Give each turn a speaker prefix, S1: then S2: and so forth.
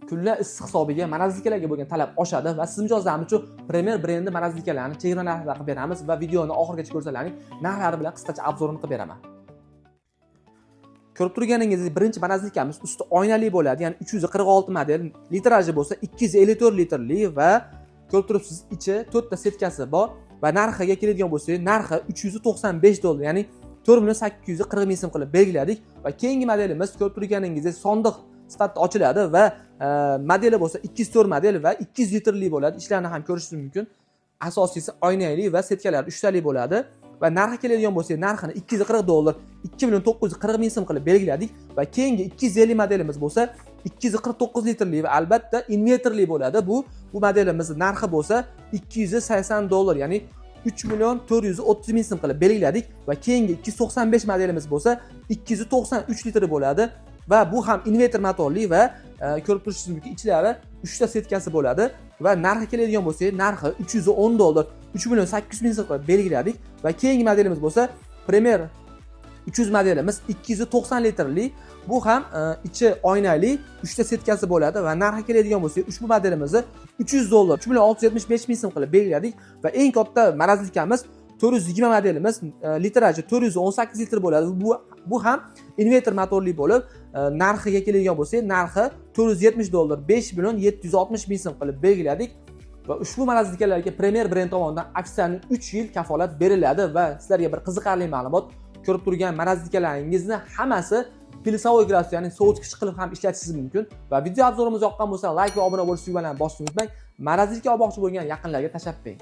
S1: kunlar issiq hisobiga marazlikalarga bo'lgan talab oshadi va siz mijozlarimiz uchun Premier brendi marazlikalarni chegara narxlarda qilib beramiz va videoni oxirigacha ko'rsalaring narxlari bilan qisqacha obzorini qilib beraman. Ko'rib turganingizdek, birinchi marazlikamiz usti oynali bo'ladi, ya'ni 346 model, litraji bo'lsa 254 litrli va ko'rib turibsiz, ichi 4 ta setkasi bor va narxiga keladigan bo'lsak, narxi $395, ya'ni 4.840 ming so'm qilib belgiladik va keyingi modelimiz ko'rib turganingizdek sondiq sifatida ochiladi va modeli bo'lsa 204 model va 200 litrli bo'ladi. Ishlarini ham ko'rishingiz mumkin. Asosiysi oynali va setkalar 3 tali bo'ladi va narxi keladigan bo'lsa, narxini $240, 2.940 ming so'm qilib belgiladik va keyingi 250 modelimiz bo'lsa 249 litrli va albatta inverterli bo'ladi. Bu modelimizning narxi bo'lsa $280, ya'ni 3.430 ming so'm qilib belgiladik va keyingi 295 modelimiz bo'lsa 293 litr bo'ladi va bu ham inverter motorli va ko'rib turishingiz mumkin, ichlari 3 ta setkasi bo'ladi va narxi keladigan bo'lsa, narxi $310, 3.800 ming so'm qilib belgiladik va keyingi modelimiz bo'lsa Premier 300 modelimiz 290 litrli. Bu ham ichi oynali, 3 ta setkasi bo'ladi va narxi keladigan bo'lsa, ushbu modelimizni $300, 3.675 ming so'm qilib belgiladik va eng katta marazlikamiz 420 modelimiz, litraji 418 litr bo'ladi. Bu ham inverter motorli bo'lib, narxiga keladigan bo'lsa, narxi $470, 5.760 ming so'm qilib belgiladik. Va ushbu marazlikalarga Premier brend tomonidan aksiyaning 3 yil kafolat beriladi va sizlarga bir qiziqarli ma'lumot, ko'rib turgan marazlikalaringizni hammasi pilisovoy grafiya, ya'ni sovutgich qilib ham ishlatishingiz mumkin. Va video obzorimiz yoqqan bo'lsa, like va obuna bo'lishni bilan bosishni unutmang. Marazlika olmoqchi bo'lgan yaqinlarga tashlab qo'ying.